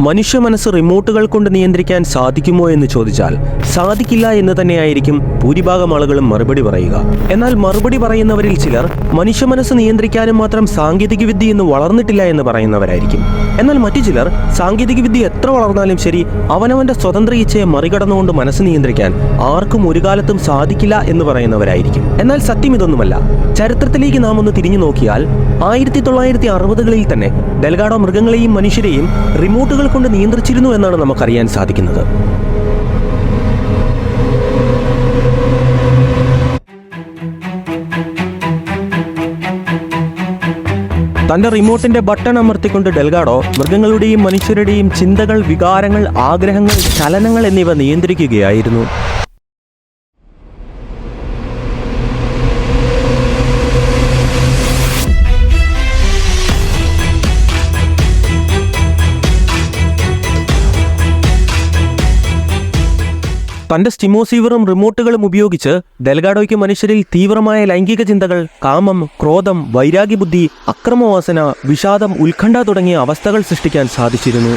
മനുഷ്യ മനസ്സ് റിമോട്ടുകൾ കൊണ്ട് നിയന്ത്രിക്കാൻ സാധിക്കുമോ എന്ന് ചോദിച്ചാൽ സാധിക്കില്ല എന്ന് തന്നെയായിരിക്കും ഭൂരിഭാഗം ആളുകളും മറുപടി പറയുക. എന്നാൽ മറുപടി പറയുന്നവരിൽ ചിലർ മനുഷ്യ മനസ്സ് നിയന്ത്രിക്കാനും മാത്രം സാങ്കേതികവിദ്യ ഇന്ന് വളർന്നിട്ടില്ല എന്ന് പറയുന്നവരായിരിക്കും. എന്നാൽ മറ്റു ചിലർ സാങ്കേതികവിദ്യ എത്ര വളർന്നാലും ശരി അവനവന്റെ സ്വതന്ത്ര ഇച്ഛയെ മറികടന്നുകൊണ്ട് മനസ്സ് നിയന്ത്രിക്കാൻ ആർക്കും ഒരു കാലത്തും സാധിക്കില്ല എന്ന് പറയുന്നവരായിരിക്കും. എന്നാൽ സത്യം ഇതൊന്നുമല്ല. ചരിത്രത്തിലേക്ക് നാം ഒന്ന് തിരിഞ്ഞു നോക്കിയാൽ 1960കളിൽ തന്നെ ഡെൽഗാഡോ മൃഗങ്ങളെയും മനുഷ്യരെയും റിമോട്ടുകൾ കൊണ്ട് നിയന്ത്രിച്ചിരുന്നു എന്നാണ് നമുക്കറിയാൻ സാധിക്കുന്നത്. തന്റെ റിമോട്ടിന്റെ ബട്ടൺ അമർത്തിക്കൊണ്ട് ഡെൽഗാഡോ മൃഗങ്ങളുടെയും മനുഷ്യരുടെയും ചിന്തകൾ, വികാരങ്ങൾ, ആഗ്രഹങ്ങൾ, ചലനങ്ങൾ എന്നിവ നിയന്ത്രിക്കുകയായിരുന്നു. തന്റെ സ്റ്റിമോസീവറും റിമോട്ടുകളും ഉപയോഗിച്ച് ഡെൽഗാഡോയ്ക്ക് മനുഷ്യരിൽ തീവ്രമായ ലൈംഗിക ചിന്തകൾ, കാമം, ക്രോധം, വൈരാഗ്യബുദ്ധി, അക്രമവാസന, വിഷാദം, ഉത്കണ്ഠ തുടങ്ങിയ അവസ്ഥകൾ സൃഷ്ടിക്കാൻ സാധിച്ചിരുന്നു.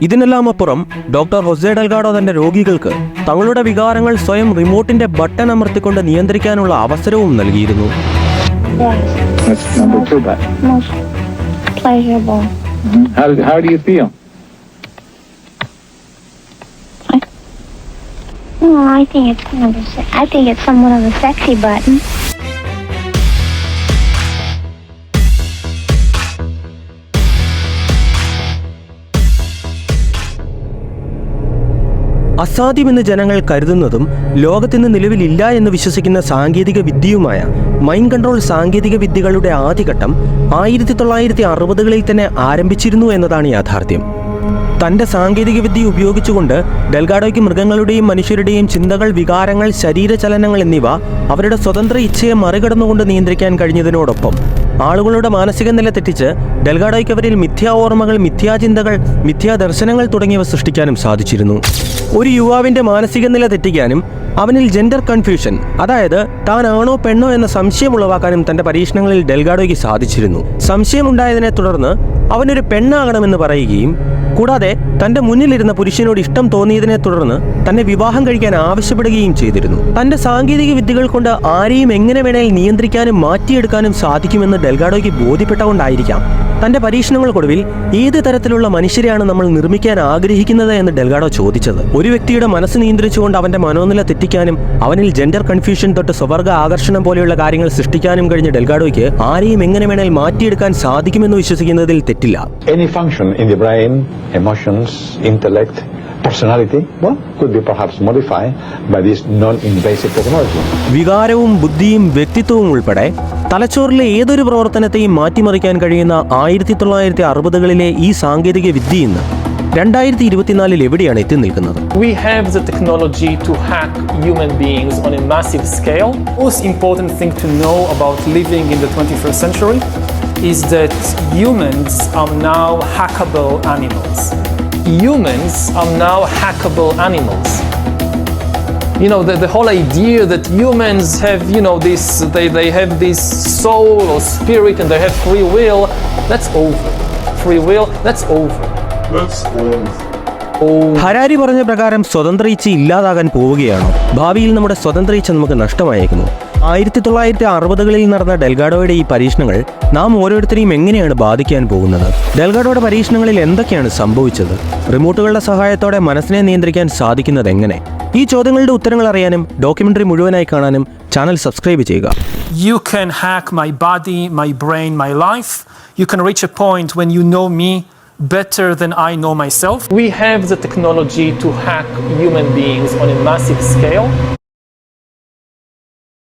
ഇതിനെല്ലാം അപ്പുറം ഡോക്ടർ ഹൊസെ ഡെൽഗാഡോ തന്റെ രോഗികൾക്ക് തങ്ങളുടെ വികാരങ്ങൾ സ്വയം റിമോട്ടിന്റെ ബട്ടൺ അമർത്തിക്കൊണ്ട് നിയന്ത്രിക്കാനുള്ള അവസരവും നൽകിയിരുന്നു. അസാധ്യമെന്ന് ജനങ്ങൾ കരുതുന്നതും ലോകത്തിന്ന് നിലവിലില്ല എന്ന് വിശ്വസിക്കുന്ന സാങ്കേതിക വിദ്യയുമായ മൈൻഡ് കൺട്രോൾ സാങ്കേതിക വിദ്യകളുടെ ആദ്യഘട്ടം 1960കളിൽ തന്നെ ആരംഭിച്ചിരുന്നു എന്നതാണ് യാഥാർത്ഥ്യം. തന്റെ സാങ്കേതിക വിദ്യ ഉപയോഗിച്ചുകൊണ്ട് ഡെൽഗാഡോയ്ക്ക് മൃഗങ്ങളുടെയും മനുഷ്യരുടെയും ചിന്തകൾ, വികാരങ്ങൾ, ശരീരചലനങ്ങൾ എന്നിവ അവരുടെ സ്വതന്ത്ര ഇച്ഛയെ മറികടന്നുകൊണ്ട് നിയന്ത്രിക്കാൻ കഴിഞ്ഞതിനോടൊപ്പം ആളുകളുടെ മാനസിക നില തെറ്റിച്ച് ഡെൽഗാഡോയ്ക്ക് അവരിൽ മിഥ്യാ ഓർമ്മകൾ, മിഥ്യാചിന്തകൾ, മിഥ്യാദർശനങ്ങൾ തുടങ്ങിയവ സൃഷ്ടിക്കാനും സാധിച്ചിരുന്നു. ഒരു യുവാവിന്റെ മാനസിക നില തെറ്റിക്കാനും അവനിൽ ജെൻഡർ കൺഫ്യൂഷൻ, അതായത് താൻ ആണോ പെണ്ണോ എന്ന സംശയം ഉളവാക്കാനും തന്റെ പരീക്ഷണങ്ങളിൽ ഡെൽഗാഡോയ്ക്ക് സാധിച്ചിരുന്നു. സംശയമുണ്ടായതിനെ തുടർന്ന് അവനൊരു പെണ്ണാകണമെന്ന് പറയുകയും കൂടാതെ തന്റെ മുന്നിലിരുന്ന പുരുഷനോട് ഇഷ്ടം തോന്നിയതിനെ തുടർന്ന് തന്നെ വിവാഹം കഴിക്കാൻ ആവശ്യപ്പെടുകയും ചെയ്തിരുന്നു. തന്റെ സാങ്കേതിക വിദ്യകൾ കൊണ്ട് ആരെയും എങ്ങനെ വേണേൽ നിയന്ത്രിക്കാനും മാറ്റിയെടുക്കാനും സാധിക്കുമെന്ന് ഡെൽഗാഡോയ്ക്ക് ബോധ്യപ്പെട്ടുകൊണ്ടായിരിക്കാം തന്റെ പരീക്ഷണങ്ങൾക്കൊടുവിൽ ഏത് തരത്തിലുള്ള മനുഷ്യരെയാണ് നമ്മൾ നിർമ്മിക്കാൻ ആഗ്രഹിക്കുന്നത് എന്ന് ഡെൽഗാഡോ ചോദിച്ചത്. ഒരു വ്യക്തിയുടെ മനസ്സ് നിയന്ത്രിച്ചുകൊണ്ട് അവന്റെ മനോനില തെറ്റിക്കാനും അവനിൽ ജെൻഡർ കൺഫ്യൂഷൻ തൊട്ട് സ്വവർഗ ആകർഷണം പോലെയുള്ള കാര്യങ്ങൾ സൃഷ്ടിക്കാനും കഴിഞ്ഞ ഡെൽഗാഡോയ്ക്ക് ആരെയും എങ്ങനെ വേണേൽ മാറ്റിയെടുക്കാൻ സാധിക്കുമെന്ന് വിശ്വസിക്കുന്നതിൽ തെറ്റില്ല. Any function in the brain, emotions, intellect, personality, could be perhaps modified by this non-invasive technology. വികാരവും ബുദ്ധിയും വ്യക്തിത്വവും ഉൾപ്പെടെ തലച്ചോറിലെ ഏതൊരു പ്രവർത്തനത്തെയും മാറ്റിമറിക്കാൻ കഴിയുന്ന 1960കളിലെ ഈ സാങ്കേതിക വിദ്യ ഇന്ന് 2024 എവിടെയാണ് എത്തി നിൽക്കുന്നത്? We have the technology to hack human beings on a massive scale. Most important thing to know about living in the 21st century is that humans are now hackable animals. Humans are now hackable animals. You know, the whole idea that humans have, this, they have this soul or spirit and they have free will, that's over. Free will, that's over. That's over. Harari പറഞ്ഞ പ്രകാരം സ്വതന്ത്ര ഇച്ഛ ഇല്ലാതാകാൻ പോവുകയാണോ? ഭാവിയിൽ നമ്മുടെ സ്വതന്ത്ര ഇച്ഛ നമുക്ക് നഷ്ടമായേക്കുമോ? 1960കളിൽ നടന്ന ഡെൽഗാഡോയുടെ ഈ പരീക്ഷണങ്ങൾ നാം ഓരോരുത്തരെയും എങ്ങനെയാണ് ബാധിക്കാൻ പോകുന്നത്? ഡെൽഗാഡോയുടെ പരീക്ഷണങ്ങളിൽ എന്തൊക്കെയാണ് സംഭവിച്ചത്? റിമോട്ടുകളുടെ സഹായത്തോടെ മനസ്സിനെ നിയന്ത്രിക്കാൻ സാധിക്കുന്നത് എങ്ങനെ? ഈ ചോദ്യങ്ങളുടെ ഉത്തരങ്ങൾ അറിയാനും ഡോക്യുമെന്ററി മുഴുവനായി കാണാനും ചാനൽ സബ്സ്ക്രൈബ് ചെയ്യുക. You can hack my body, my brain, my life. You can reach a point when you know me better than I know myself. We have the technology to hack human beings on a massive scale.